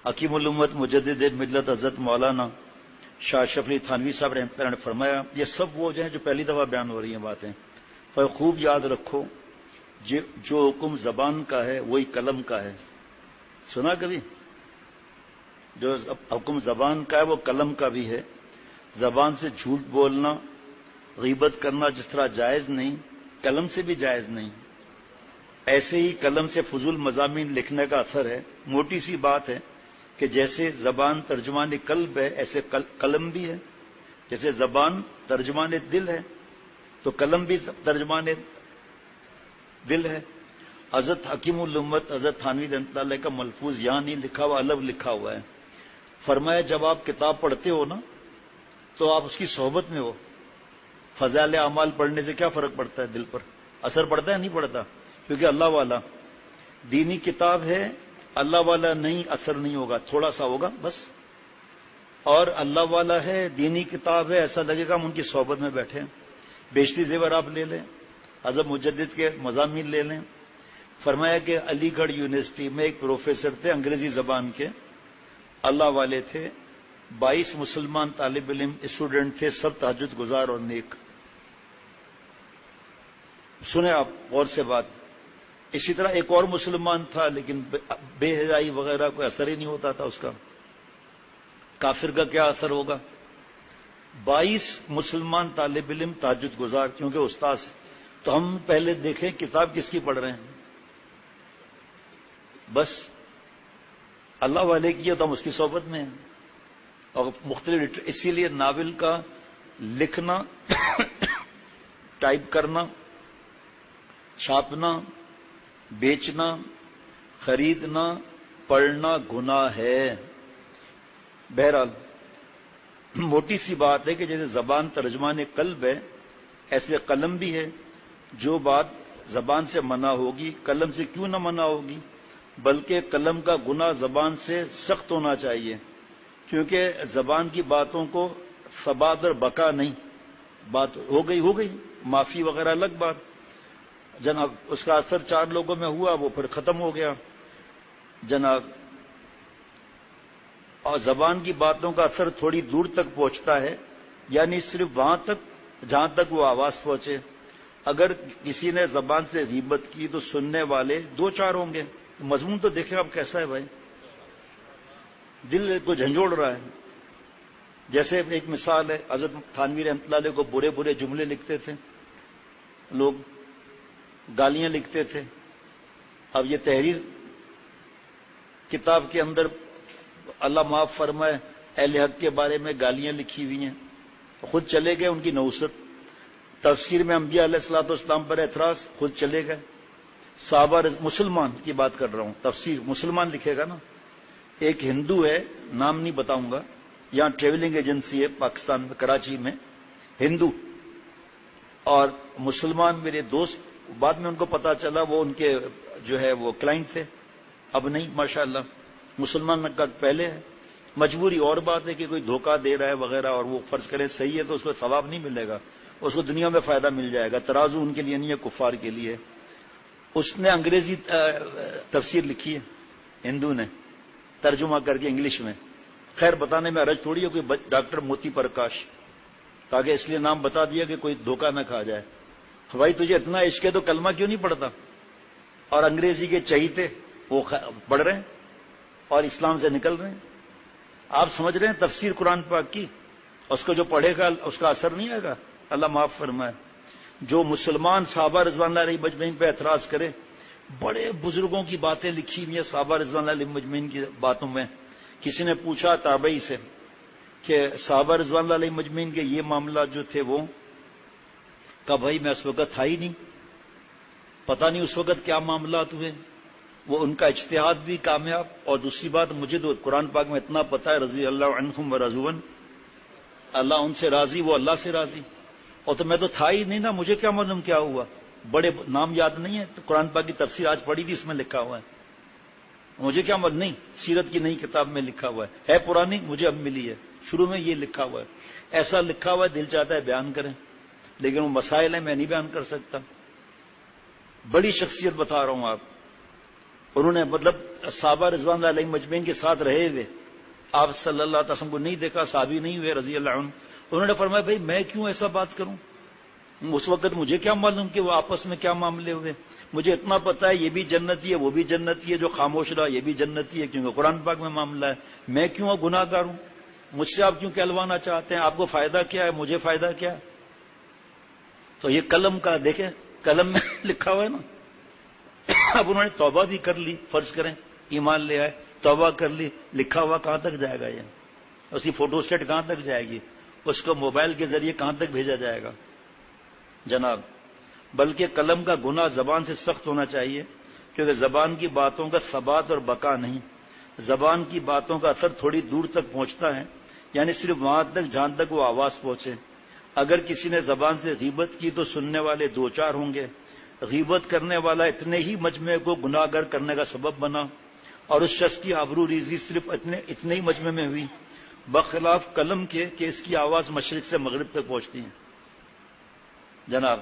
حکیم الامت مجدد ملت حضرت مولانا شاہ شفیع تھانوی صاحب رحمۃ اللہ نے فرمایا، یہ سب وہ ہیں جو پہلی دفعہ بیان ہو رہی ہیں باتیں، پر خوب یاد رکھو جو حکم زبان کا ہے وہی قلم کا ہے. سنا کبھی؟ جو حکم زبان کا ہے وہ قلم کا بھی ہے. زبان سے جھوٹ بولنا، غیبت کرنا جس طرح جائز نہیں، قلم سے بھی جائز نہیں. ایسے ہی قلم سے فضول مضامین لکھنے کا اثر ہے. موٹی سی بات ہے کہ جیسے زبان ترجمان قلب ہے ایسے قلم بھی ہے. جیسے زبان ترجمان دل ہے تو قلم بھی ترجمان دل ہے. حضرت حکیم الامت حضرت تھانوی رحمۃ اللہ کا ملفوظ یہاں نہیں لکھا ہوا، الگ لکھا ہوا ہے. فرمایا جب آپ کتاب پڑھتے ہو نا تو آپ اس کی صحبت میں ہو. فضائل اعمال پڑھنے سے کیا فرق پڑتا ہے؟ دل پر اثر پڑتا ہے نہیں پڑتا؟ کیونکہ اللہ والا دینی کتاب ہے، اللہ والا نہیں، اثر نہیں ہوگا، تھوڑا سا ہوگا بس. اور اللہ والا ہے، دینی کتاب ہے، ایسا لگے گا ہم ان کی صحبت میں بیٹھے ہیں. بیشتی زیور آپ لے لیں، حضرت مجدد کے مضامین لے لیں. فرمایا کہ علی گڑھ یونیورسٹی میں ایک پروفیسر تھے انگریزی زبان کے، اللہ والے تھے. 22 مسلمان طالب علم اسٹوڈنٹ تھے، سب تہجد گزار اور نیک. سنیں آپ غور سے بات. اسی طرح ایک اور مسلمان تھا لیکن بے حیائی وغیرہ کوئی اثر ہی نہیں ہوتا تھا اس کا. کافر کا کیا اثر ہوگا؟ 22 مسلمان طالب علم تہجد گزار، کیونکہ استاذ. تو ہم پہلے دیکھیں کتاب کس کی پڑھ رہے ہیں. بس اللہ والے کی ہے تو ہم اس کی صحبت میں ہیں. اور مختلف اسی لیے ناول کا لکھنا ٹائپ کرنا، چھاپنا، بیچنا، خریدنا، پڑھنا گناہ ہے. بہرحال موٹی سی بات ہے کہ جیسے زبان ترجمان قلب ہے ایسے قلم بھی ہے. جو بات زبان سے منع ہوگی قلم سے کیوں نہ منع ہوگی، بلکہ قلم کا گناہ زبان سے سخت ہونا چاہیے، کیونکہ زبان کی باتوں کو ثبات اور بقا نہیں. بات ہو گئی، معافی وغیرہ الگ بات. جناب اس کا اثر 4 لوگوں میں ہوا، وہ پھر ختم ہو گیا جناب. اور زبان کی باتوں کا اثر تھوڑی دور تک پہنچتا ہے، یعنی صرف وہاں تک جہاں تک وہ آواز پہنچے. اگر کسی نے زبان سے غیبت کی تو سننے والے 2-4 ہوں گے. مضمون تو دیکھیں آپ کیسا ہے بھائی، دل کو جھنجھوڑ رہا ہے. جیسے ایک مثال ہے، حضرت تھانوی رحمۃ اللہ علیہ کو برے برے جملے لکھتے تھے لوگ، گالیاں لکھتے تھے. اب یہ تحریر کتاب کے اندر اللہ معاف فرمائے اہل حق کے بارے میں گالیاں لکھی ہوئی ہیں. خود چلے گئے ان کی نحوست. تفسیر میں انبیاء علیہ الصلوۃ والسلام پر اعتراض، خود چلے گئے. صحابہ مسلمان کی بات کر رہا ہوں، تفسیر مسلمان لکھے گا نا. ایک ہندو ہے، نام نہیں بتاؤں گا، یہاں ٹریولنگ ایجنسی ہے پاکستان میں کراچی میں، ہندو اور مسلمان میرے دوست. بعد میں ان کو پتا چلا وہ ان کے جو ہے وہ کلائنٹ تھے، اب نہیں ماشاءاللہ مسلمان کا پہلے ہے. مجبوری اور بات ہے کہ کوئی دھوکہ دے رہا ہے وغیرہ اور وہ فرض کرے صحیح ہے تو اس کو ثواب نہیں ملے گا، اس کو دنیا میں فائدہ مل جائے گا. ترازو ان کے لیے نہیں ہے، کفار کے لیے. اس نے انگریزی تفسیر لکھی ہے، ہندو نے ترجمہ کر کے انگلش میں. خیر بتانے میں حرج تھوڑی ہے، کوئی ڈاکٹر موتی پرکاش، تاکہ اس لیے نام بتا دیا کہ کوئی دھوکہ نہ کھا جائے. بھائی تجھے اتنا عشق ہے تو کلمہ کیوں نہیں پڑھتا؟ اور انگریزی کے چہیتے وہ پڑھ رہے ہیں اور اسلام سے نکل رہے ہیں. آپ سمجھ رہے ہیں تفسیر قرآن پاک کی، اس کو جو پڑھے گا اس کا اثر نہیں آئے گا. اللہ معاف فرمائے. جو مسلمان صحابہ رضوان اللہ علیہ مجمعین پہ اعتراض کرے، بڑے بزرگوں کی باتیں لکھی ہوئی ہیں صحابہ رضوان اللہ علیہ مجمعین کی باتوں میں. کسی نے پوچھا تابعی سے کہ صحابہ رضوان اللہ علیہ مجمعین کے یہ معاملات جو تھے وہ، کہا بھائی میں اس وقت تھا ہی نہیں، پتہ نہیں اس وقت کیا معاملات ہوئے. وہ ان کا اجتہاد بھی کامیاب، اور دوسری بات مجھے تو قرآن پاک میں اتنا پتہ ہے رضی اللہ عنہم ورضوا عنہ، اللہ ان سے راضی، وہ اللہ سے راضی. اور تو میں تو تھا ہی نہیں نا، مجھے کیا معلوم کیا ہوا. بڑے نام یاد نہیں ہے، تو قرآن پاک کی تفسیر آج پڑھی تھی، اس میں لکھا ہوا ہے. مجھے کیا معلوم، نہیں سیرت کی نئی کتاب میں لکھا ہوا ہے پرانی مجھے اب ملی ہے، شروع میں یہ لکھا ہوا ہے. ایسا لکھا ہوا ہے دل چاہتا ہے بیان کریں، لیکن وہ مسائل ہیں میں نہیں بیان کر سکتا. بڑی شخصیت بتا رہا ہوں آپ. انہوں نے مطلب صحابہ رضوان اللہ علیہم مجمعین کے ساتھ رہے ہوئے آپ صلی اللہ علیہ وسلم کو نہیں دیکھا، صحابی نہیں ہوئے رضی اللہ عنہ. انہوں نے فرمایا بھائی میں کیوں ایسا بات کروں، اس وقت مجھے کیا معلوم کہ وہ آپس میں کیا معاملے ہوئے. مجھے اتنا پتا ہے یہ بھی جنتی ہے وہ بھی جنتی ہے، جو خاموش رہا یہ بھی جنتی ہے کیونکہ قرآن پاک میں معاملہ ہے. میں کیوں گناہ گار ہوں، مجھ سے آپ کیوں کہلوانا چاہتے ہیں، آپ کو فائدہ کیا ہے، مجھے فائدہ کیا ہے. تو یہ قلم کا دیکھیں، قلم میں لکھا ہوا ہے نا. اب انہوں نے توبہ بھی کر لی، فرض کریں ایمان لے آئے، توبہ کر لی، لکھا ہوا کہاں تک جائے گا، یہ اس کی فوٹو اسٹیٹ کہاں تک جائے گی، اس کو موبائل کے ذریعے کہاں تک بھیجا جائے گا جناب. بلکہ قلم کا گناہ زبان سے سخت ہونا چاہیے، کیونکہ زبان کی باتوں کا ثبات اور بقا نہیں. زبان کی باتوں کا اثر تھوڑی دور تک پہنچتا ہے، یعنی صرف وہاں تک جہاں تک وہ آواز پہنچے. اگر کسی نے زبان سے غیبت کی تو سننے والے دو چار ہوں گے. غیبت کرنے والا اتنے ہی مجمع کو گناہ گر کرنے کا سبب بنا اور اس شخص کی آبرو ریزی صرف اتنے ہی مجمع میں ہوئی، بخلاف قلم کے کہ اس کی آواز مشرق سے مغرب تک پہنچتی ہے. جناب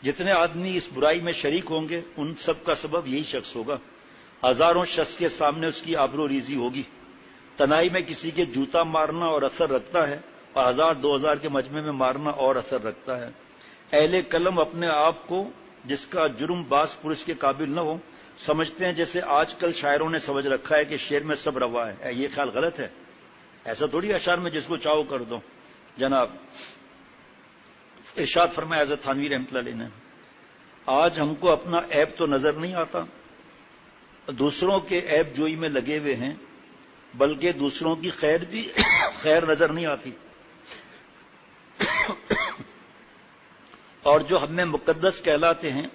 جتنے آدمی اس برائی میں شریک ہوں گے ان سب کا سبب یہی شخص ہوگا. ہزاروں شخص کے سامنے اس کی آبرو ریزی ہوگی. تنہائی میں کسی کے جوتا مارنا اور اثر رکھتا ہے، اور 1000-2000 کے مجمع میں مارنا اور اثر رکھتا ہے. اہل قلم اپنے آپ کو جس کا جرم باز پرس کے قابل نہ ہو سمجھتے ہیں، جیسے آج کل شاعروں نے سمجھ رکھا ہے کہ شعر میں سب روا ہے. یہ خیال غلط ہے. ایسا تھوڑی اشعار میں جس کو چاہو کر دو. جناب ارشاد فرمایا حضرت تھانوی رحمۃ اللہ علیہ نے، آج ہم کو اپنا عیب تو نظر نہیں آتا، دوسروں کے عیب جوئی میں لگے ہوئے ہیں، بلکہ دوسروں کی خیر بھی خیر نظر نہیں آتی. اور جو ہم میں مقدس کہلاتے ہیں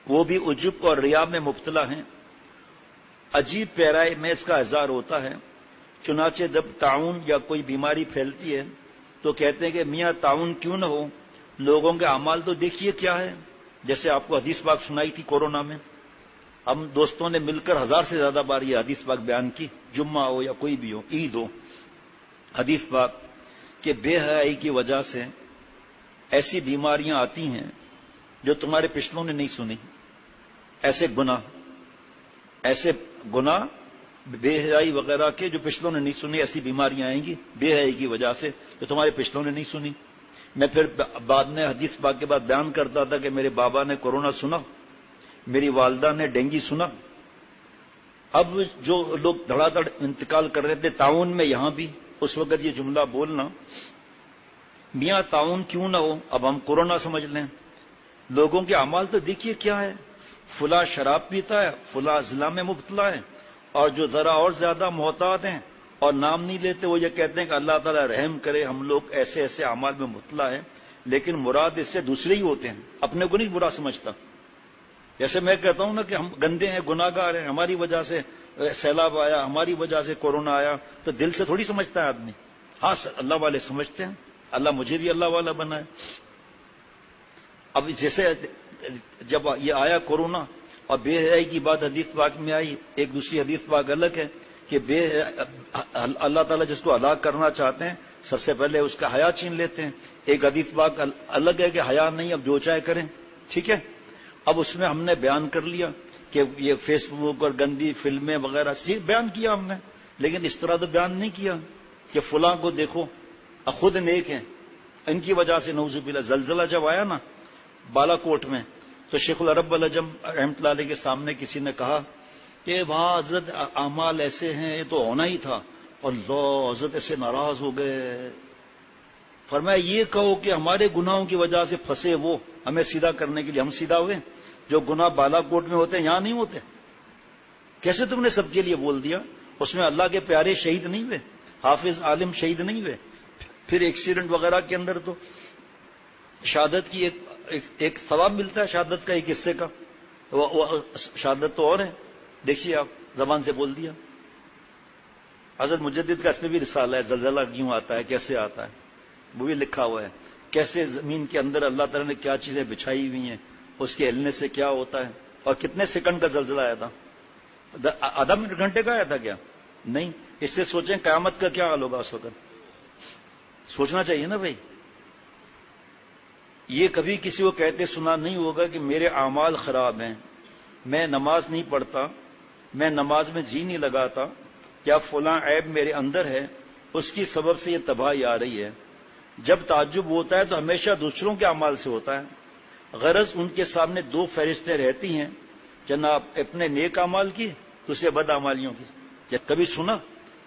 وہ بھی عجب اور ریا میں مبتلا ہیں. عجیب پیرائے میں اس کا اظہار ہوتا ہے. چنانچہ جب طاعون یا کوئی بیماری پھیلتی ہے تو کہتے ہیں کہ میاں طاعون کیوں نہ ہو، لوگوں کے اعمال تو دیکھیے کیا ہے. جیسے آپ کو حدیث پاک سنائی تھی کورونا میں، ہم دوستوں نے مل کر 1000 سے زیادہ بار یہ حدیث پاک بیان کی، جمعہ ہو یا کوئی بھی ہو، عید ہو. حدیث پاک کہ بے حیائی کی وجہ سے ایسی بیماریاں آتی ہیں جو تمہارے پچھلوں نے نہیں سنی. ایسے گناہ بے حیائی وغیرہ کے جو پچھلوں نے نہیں سنی، ایسی بیماریاں آئیں گی بے حیائی کی وجہ سے جو تمہارے پچھلوں نے نہیں سنی. میں پھر بعد میں حدیث پاک کے بعد بیان کرتا تھا کہ میرے بابا نے کورونا سنا، میری والدہ نے ڈینگی سنا. اب جو لوگ دھڑا دھڑ انتقال کر رہے تھے طاعون میں، یہاں بھی اس وقت یہ جملہ بولنا، میاں طاعون کیوں نہ ہو، اب ہم کورونا سمجھ لیں. لوگوں کے اعمال تو دیکھیے کیا ہے، فلاں شراب پیتا ہے، فلاں ضلع میں مبتلا ہے، اور جو ذرا اور زیادہ محتاط ہیں اور نام نہیں لیتے وہ یہ کہتے ہیں کہ اللہ تعالیٰ رحم کرے، ہم لوگ ایسے ایسے اعمال میں مبتلا ہیں. لیکن مراد اس سے دوسرے ہی ہوتے ہیں، اپنے کو نہیں برا سمجھتا. جیسے میں کہتا ہوں نا کہ ہم گندے ہیں، گناہ گار ہیں، ہماری وجہ سے سیلاب آیا، ہماری وجہ سے کورونا آیا، تو دل سے تھوڑی سمجھتا ہے آدمی. ہاں اللہ والے سمجھتے ہیں، اللہ مجھے بھی اللہ والا بنائے. اب جیسے جب یہ آیا کورونا اور بے حیائی کی بات حدیث پاک میں آئی، ایک دوسری حدیث پاک الگ ہے کہ اللہ تعالیٰ جس کو ہلاک کرنا چاہتے ہیں سب سے پہلے اس کا حیا چھین لیتے ہیں. ایک حدیث پاک الگ ہے کہ حیا نہیں، اب جو چاہے کریں. ٹھیک ہے، اب اس میں ہم نے بیان کر لیا کہ یہ فیس بک اور گندی فلمیں وغیرہ بیان کیا ہم نے، لیکن اس طرح تو بیان نہیں کیا کہ فلاں کو دیکھو خود نیک ہیں، ان کی وجہ سے نعوذ باللہ. زلزلہ جب آیا نا بالا کوٹ میں تو شیخ العرب العجم رحمۃ اللہ علیہ کے سامنے کسی نے کہا کہ وہاں حضرت اعمال ایسے ہیں، یہ تو ہونا ہی تھا. اللہ، حضرت ایسے ناراض ہو گئے. فرمایا یہ کہو کہ ہمارے گناہوں کی وجہ سے پھنسے وہ، ہمیں سیدھا کرنے کے لیے ہم سیدھا ہوئے. جو گناہ بالا کوٹ میں ہوتے ہیں یہاں نہیں ہوتے. کیسے تم نے سب کے لیے بول دیا؟ اس میں اللہ کے پیارے شہید نہیں ہوئے، حافظ عالم شہید نہیں ہوئے. پھر ایکسیڈنٹ وغیرہ کے اندر تو شہادت کی ایک ثواب ملتا ہے، شہادت کا ایک حصے کا. شہادت تو اور ہے، دیکھیے آپ زبان سے بول دیا. حضرت مجدد کا اس میں بھی رسالہ ہے، زلزلہ کیوں آتا ہے، کیسے آتا ہے، وہ بھی لکھا ہوا ہے. کیسے زمین کے اندر اللہ تعالیٰ نے کیا چیزیں بچھائی ہوئی ہیں، اس کے ہلنے سے کیا ہوتا ہے. اور کتنے سیکنڈ کا زلزلہ آیا تھا؟ آدھا منٹ گھنٹے کا آیا تھا کیا؟ نہیں. اس سے سوچیں قیامت کا کیا حال ہوگا اس وقت. سوچنا چاہیے نا بھائی. یہ کبھی کسی کو کہتے سنا نہیں ہوگا کہ میرے اعمال خراب ہیں، میں نماز نہیں پڑھتا، میں نماز میں جی نہیں لگاتا، یا فلاں عیب میرے اندر ہے، اس کی سبب سے یہ تباہی آ رہی ہے۔ جب تعجب ہوتا ہے تو ہمیشہ دوسروں کے اعمال سے ہوتا ہے۔ غرض ان کے سامنے دو فہرستیں رہتی ہیں، جناب اپنے نیک اعمال کی، دوسرے بد اعمالیوں کی۔ یا کبھی سنا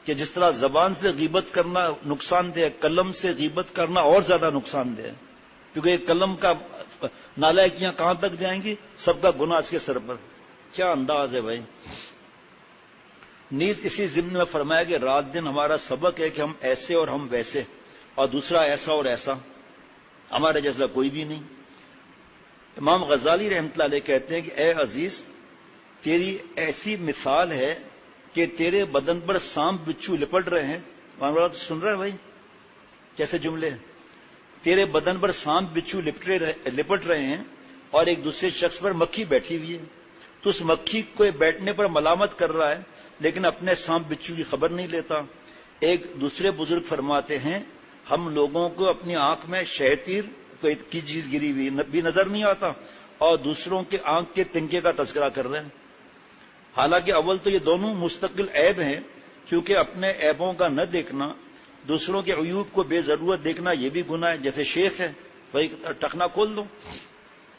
کہ جس طرح زبان سے غیبت کرنا نقصان دہ ہے، قلم سے غیبت کرنا اور زیادہ نقصان دہ ہے، کیونکہ قلم کا نالائکیاں کہاں تک جائیں گی، سب کا گناہ اس کے سر پر۔ کیا انداز ہے بھائی۔ نیز اسی ضمن میں فرمایا کہ رات دن ہمارا سبق ہے کہ ہم ایسے اور ہم ویسے، اور دوسرا ایسا اور ایسا، ہمارے جیسا کوئی بھی نہیں۔ امام غزالی رحمۃ اللہ علیہ کہتے ہیں کہ اے عزیز، تیری ایسی مثال ہے کہ تیرے بدن پر سانپ بچھو لپٹ رہے ہیں۔ سن رہا ہے بھائی کیسے جملے ہیں؟ تیرے بدن پر سانپ بچھو لپٹ رہے ہیں اور ایک دوسرے شخص پر مکھی بیٹھی ہوئی ہے، تو اس مکھی کو بیٹھنے پر ملامت کر رہا ہے لیکن اپنے سانپ بچھو کی خبر نہیں لیتا۔ ایک دوسرے بزرگ فرماتے ہیں ہم لوگوں کو اپنی آنکھ میں شہتیر کی چیز گری ہوئی بھی نظر نہیں آتا، اور دوسروں کے آنکھ کے تنکے کا تذکرہ کر رہے ہیں۔ حالانکہ اول تو یہ دونوں مستقل عیب ہیں، کیونکہ اپنے عیبوں کا نہ دیکھنا، دوسروں کے عیوب کو بے ضرورت دیکھنا یہ بھی گناہ ہے۔ جیسے شیخ ہے بھائی ٹخنا کھول دو۔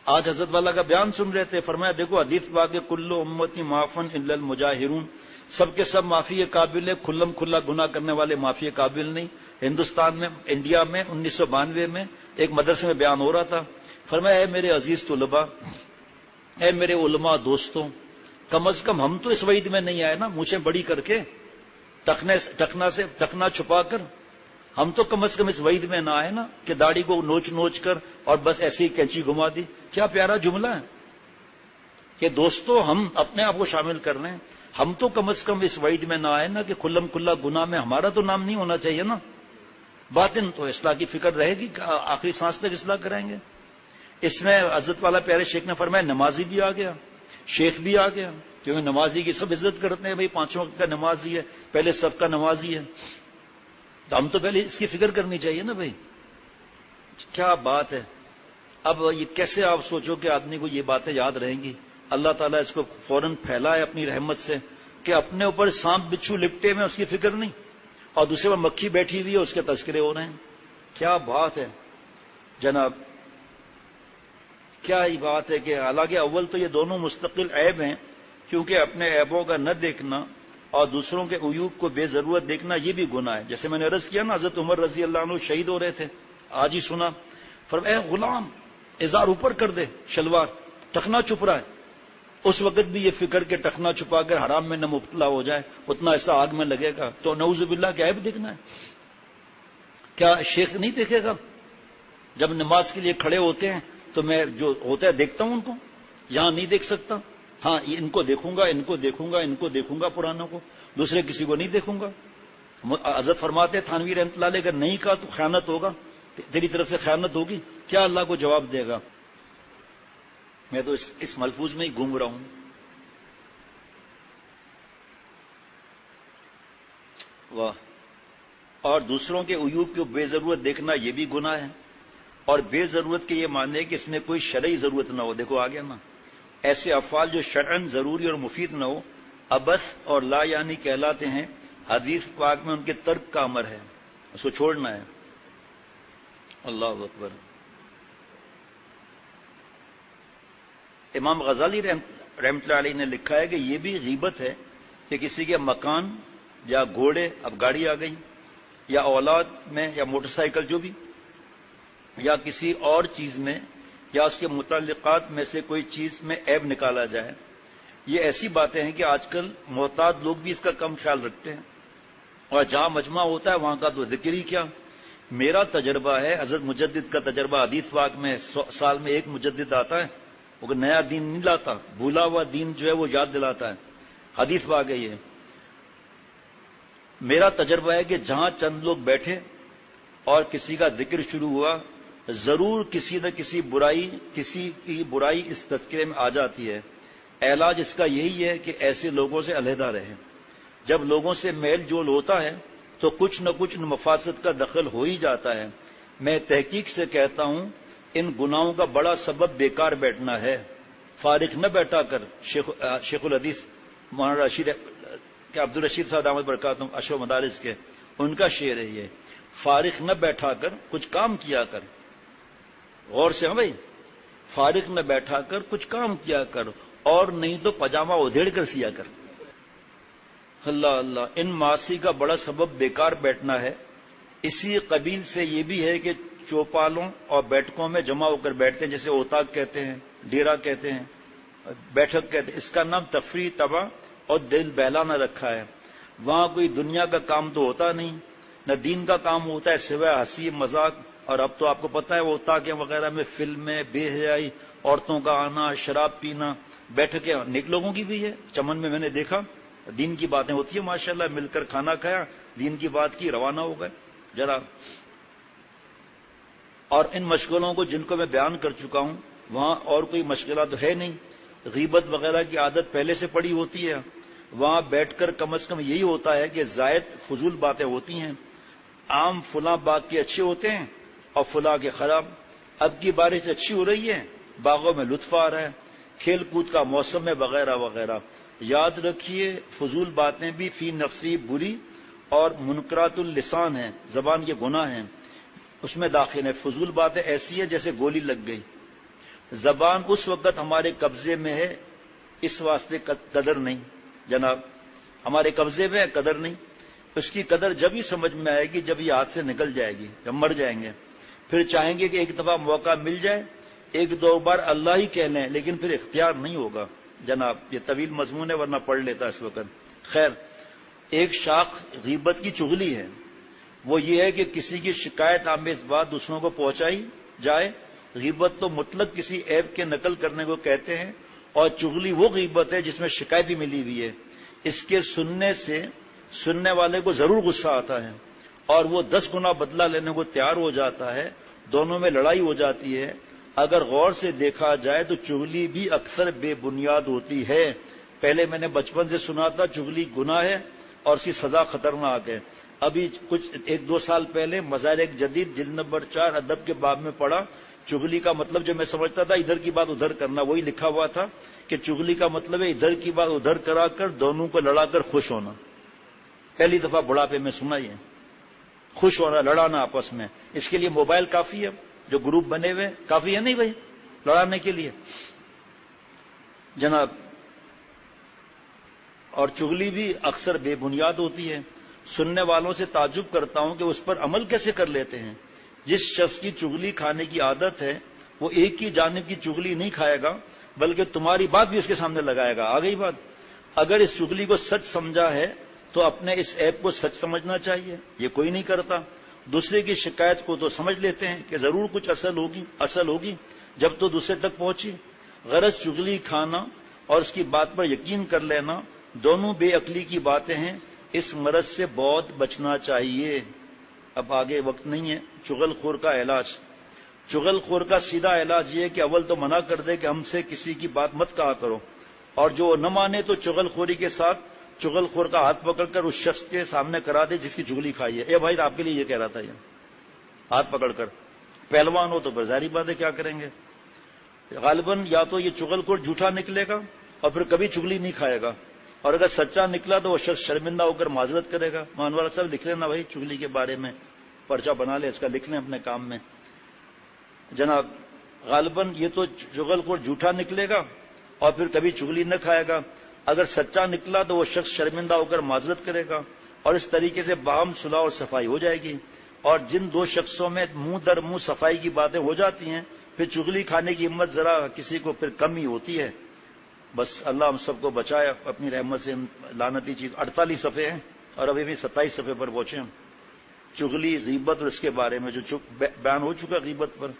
آج حضرت والا کا بیان سن رہے تھے، فرمایا دیکھو حدیث پاک ہے کل امتی معافن الا المجاہرون، سب کے سب معافی قابل ہے، کھلم کھلا گناہ کرنے والے معافی قابل نہیں۔ ہندوستان میں انڈیا میں 1992 میں ایک مدرسے میں بیان ہو رہا تھا، فرمایا اے میرے عزیز طلباء، اے میرے علماء دوستوں، کم از کم ہم تو اس وعید میں نہیں آئے نا مونچھیں بڑی کر کے، ٹخنا چھپا کر، ہم تو کم از کم اس وعید میں نہ آئے نا کہ داڑھی کو نوچ کر اور بس ایسی کینچی گھما دی۔ کیا پیارا جملہ ہے کہ دوستو ہم اپنے آپ کو شامل کر رہے ہیں، ہم تو کم از کم اس وعید میں نہ آئے نا کہ کھلم کھلا گناہ میں ہمارا تو نام نہیں ہونا چاہیے نا۔ باطن تو اصلاح کی فکر رہے گی، آخری سانس تک اصلاح کریں گے۔ اس میں حضرت والا پیارے شیخ نے فرمایا نمازی بھی آ گیا، شیخ بھی آ گیا، کیونکہ نمازی کی سب عزت کرتے ہیں، بھائی 5 وقت کا نمازی ہے، پہلے سب کا نمازی ہے، تو ہم تو پہلے اس کی فکر کرنی چاہیے نا بھائی۔ کیا بات ہے۔ اب یہ کیسے آپ سوچو کہ آدمی کو یہ باتیں یاد رہیں گی؟ اللہ تعالیٰ اس کو فوراً پھیلائے اپنی رحمت سے کہ اپنے اوپر سانپ بچھو لپٹے میں اس کی فکر نہیں، اور دوسرے پر مکھی بیٹھی ہوئی ہے اس کے تذکرے ہو رہے ہیں۔ کیا بات ہے جناب، کیا ہی بات ہے کہ حالانکہ اول تو یہ دونوں مستقل عیب ہیں، کیونکہ اپنے عیبوں کا نہ دیکھنا اور دوسروں کے عیوب کو بے ضرورت دیکھنا یہ بھی گناہ ہے۔ جیسے میں نے عرض کیا نا حضرت عمر رضی اللہ عنہ شہید ہو رہے تھے، آج ہی سنا، فرمایا اے غلام ازار اوپر کر دے، شلوار ٹخنا چھپ رہا ہے۔ اس وقت بھی یہ فکر کہ ٹخنا چھپا کر حرام میں نہ مبتلا ہو جائے، اتنا ایسا آگ میں لگے گا، تو نعوذ باللہ کے عیب دیکھنا ہے۔ کیا شیخ نہیں دیکھے گا؟ جب نماز کے لیے کھڑے ہوتے ہیں تو میں جو ہوتا ہے دیکھتا ہوں ان کو، یہاں نہیں دیکھ سکتا، ہاں ان کو دیکھوں گا، ان کو دیکھوں گا، ان کو دیکھوں گا، پرانوں کو، دوسرے کسی کو نہیں دیکھوں گا۔ حضرت فرماتے تھانوی رحمۃ اللہ علیہ اگر نہیں کہا تو خیانت ہوگا، تیری طرف سے خیانت ہوگی، کیا اللہ کو جواب دے گا؟ میں تو اس ملفوظ میں ہی گھوم رہا ہوں۔ واہ۔ اور دوسروں کے عیوب کو بے ضرورت دیکھنا یہ بھی گناہ ہے، اور بے ضرورت کے یہ ماننے ہے کہ اس میں کوئی شرعی ضرورت نہ ہو۔ دیکھو آ گیا نا، ایسے افعال جو شرعاً ضروری اور مفید نہ ہو، عبث اور لا یعنی کہلاتے ہیں۔ حدیث پاک میں ان کے ترک کا امر ہے، اس کو چھوڑنا ہے۔ اللہ اکبر۔ امام غزالی رحمۃ اللہ علیہ نے لکھا ہے کہ یہ بھی غیبت ہے کہ کسی کے مکان یا گھوڑے، اب گاڑی آ گئی، یا اولاد میں یا موٹر سائیکل جو بھی، یا کسی اور چیز میں یا اس کے متعلقات میں سے کوئی چیز میں عیب نکالا جائے۔ یہ ایسی باتیں ہیں کہ آج کل محتاط لوگ بھی اس کا کم خیال رکھتے ہیں، اور جہاں مجمع ہوتا ہے وہاں کا تو ذکر ہی کیا۔ میرا تجربہ ہے، حضرت مجدد کا تجربہ، حدیث پاک میں سال میں ایک مجدد آتا ہے، وہ نیا دین نہیں لاتا، بھولا ہوا دین جو ہے وہ یاد دلاتا ہے، حدیث پاک ہے یہ۔ میرا تجربہ ہے کہ جہاں چند لوگ بیٹھے اور کسی کا ذکر شروع ہوا، ضرور کسی نہ کسی کسی کی برائی اس تذکرے میں آ جاتی ہے۔ علاج اس کا یہی ہے کہ ایسے لوگوں سے علیحدہ رہیں۔ جب لوگوں سے میل جول ہوتا ہے تو کچھ نہ کچھ مفاسد کا دخل ہو ہی جاتا ہے۔ میں تحقیق سے کہتا ہوں ان گناہوں کا بڑا سبب بیکار بیٹھنا ہے، فارغ نہ بیٹھا کر شیخ الحدیث مولانا رشید کہ عبدالرشید صاحب دامت برکاتہم اشرف مدارس کے، ان کا شعر ہے یہ، فارغ نہ بیٹھا کر کچھ کام کیا کر. غور سے، ہاں بھائی، فارغ نہ بیٹھا کر کچھ کام کیا کر، اور نہیں تو پاجامہ ادھیڑ کر سیا کر. اللہ اللہ، ان معاصی کا بڑا سبب بیکار بیٹھنا ہے. اسی قبیل سے یہ بھی ہے کہ چوپالوں اور بیٹھکوں میں جمع ہو کر بیٹھتے ہیں، جیسے اوتاق کہتے ہیں، ڈیرا کہتے ہیں، بیٹھک کہتے ہیں. اس کا نام تفریح طبع اور دل بہلانا رکھا ہے. وہاں کوئی دنیا کا کام تو ہوتا نہیں، نہ دین کا کام ہوتا ہے سوائے ہنسی مذاق. اور اب تو آپ کو پتہ ہے وہ اوتاق وغیرہ میں فلمیں، بے حیائی، عورتوں کا آنا، شراب پینا. بیٹھکیں نیک لوگوں کی بھی ہے، چمن میں نے دیکھا دین کی باتیں ہوتی ہیں ماشاءاللہ، مل کر کھانا کھایا، دین کی بات کی، روانہ ہو گئے جناب. اور ان مشغلوں کو جن کو میں بیان کر چکا ہوں، وہاں اور کوئی مشغلہ تو ہے نہیں. غیبت وغیرہ کی عادت پہلے سے پڑی ہوتی ہے. وہاں بیٹھ کر کم از کم یہی ہوتا ہے کہ زائد فضول باتیں ہوتی ہیں. آم فلاں باغ کے اچھے ہوتے ہیں اور فلاں کے خراب. اب کی بارش اچھی ہو رہی ہے، باغوں میں لطف آ رہا ہے، کھیل کود کا موسم ہے، وغیرہ وغیرہ. یاد رکھیے فضول باتیں بھی فی نفسی بری اور منکرات اللسان ہیں، زبان کے گناہ ہیں، اس میں داخل ہے. فضول باتیں ایسی ہیں جیسے گولی لگ گئی. زبان اس وقت ہمارے قبضے میں ہے، اس واسطے قدر نہیں جناب، ہمارے قبضے میں ہے، قدر نہیں. اس کی قدر جب ہی سمجھ میں آئے گی جب یہ ہاتھ سے نکل جائے گی، جب مر جائیں گے. پھر چاہیں گے کہ ایک دفعہ موقع مل جائے، ایک دو بار اللہ ہی کہہ لیں، لیکن پھر اختیار نہیں ہوگا جناب. یہ طویل مضمون ہے ورنہ پڑھ لیتا اس وقت. خیر، ایک شاخ غیبت کی چغلی ہے، وہ یہ ہے کہ کسی کی شکایت آمیز بات دوسروں کو پہنچائی جائے. غیبت تو مطلق کسی عیب کے نقل کرنے کو کہتے ہیں، اور چغلی وہ غیبت ہے جس میں شکایت بھی ملی ہوئی ہے. اس کے سننے سے سننے والے کو ضرور غصہ آتا ہے اور وہ 10 گنا بدلہ لینے کو تیار ہو جاتا ہے. دونوں میں لڑائی ہو جاتی ہے. اگر غور سے دیکھا جائے تو چغلی بھی اکثر بے بنیاد ہوتی ہے. پہلے میں نے بچپن سے سنا تھا چغلی گناہ ہے اور اس کی سزا خطرناک ہے. ابھی کچھ 1-2 سال پہلے مظاہر جدید جلد نمبر 4 ادب کے باب میں پڑھا. چغلی کا مطلب جو میں سمجھتا تھا ادھر کی بات ادھر کرنا، وہی لکھا ہوا تھا کہ چغلی کا مطلب ہے ادھر کی بات ادھر کرا کر دونوں کو لڑا کر خوش ہونا. پہلی دفعہ بڑھاپے میں سنا یہ، خوش ہونا، لڑانا آپس میں. اس کے لیے موبائل کافی ہے، جو گروپ بنے ہوئے کافی ہے نہیں بھائی لڑانے کے لیے جناب. اور چغلی بھی اکثر بے بنیاد ہوتی ہے. سننے والوں سے تعجب کرتا ہوں کہ اس پر عمل کیسے کر لیتے ہیں. جس شخص کی چغلی کھانے کی عادت ہے وہ ایک ہی جانب کی چغلی نہیں کھائے گا بلکہ تمہاری بات بھی اس کے سامنے لگائے گا. آ گئی بات. اگر اس چغلی کو سچ سمجھا ہے تو اپنے اس عیب کو سچ سمجھنا چاہیے. یہ کوئی نہیں کرتا. دوسرے کی شکایت کو تو سمجھ لیتے ہیں کہ ضرور کچھ اصل ہوگی جب تو دوسرے تک پہنچی. غرض چغلی کھانا اور اس کی بات پر یقین کر لینا دونوں بے عقلی کی باتیں ہیں. اس مرض سے بہت بچنا چاہیے. اب آگے وقت نہیں ہے. چغل خور کا علاج. چغل خور کا سیدھا علاج یہ ہے کہ اول تو منع کر دے کہ ہم سے کسی کی بات مت کہا کرو، اور جو نہ مانے تو چغل خوری کے ساتھ چغل خور کا ہاتھ پکڑ کر اس شخص کے سامنے کرا دے جس کی چغلی کھائی ہے. اے بھائی آپ کے لیے یہ کہہ رہا تھا، یہ ہاتھ پکڑ کر. پہلوان ہو تو ظاہری بات ہے کیا کریں گے. غالباً یا تو یہ چغل خور جھوٹا نکلے گا اور پھر کبھی چغلی نہیں کھائے گا، اور اگر سچا نکلا تو وہ شخص شرمندہ ہو کر معذرت کرے گا. مانوال صاحب لکھ لینا بھائی چغلی کے بارے میں، پرچہ بنا لے اس کا، لکھ لیں اپنے کام میں جناب. غالباً یہ تو چغل خور جھوٹا نکلے گا اور پھر کبھی چغلی نہ کھائے گا. اگر سچا نکلا تو وہ شخص شرمندہ ہو کر معذرت کرے گا، اور اس طریقے سے باہم صلح اور صفائی ہو جائے گی. اور جن دو شخصوں میں منہ در منہ صفائی کی باتیں ہو جاتی ہیں پھر چغلی کھانے کی ہمت ذرا کسی کو پھر کم ہی ہوتی ہے. بس اللہ ہم سب کو بچائے اپنی رحمت سے. لعنتی چیز 48 صفحے ہیں اور ابھی بھی 27 صفحے پر پہنچے ہم. چغلی، غیبت اور اس کے بارے میں جو بیان ہو چکا غیبت پر.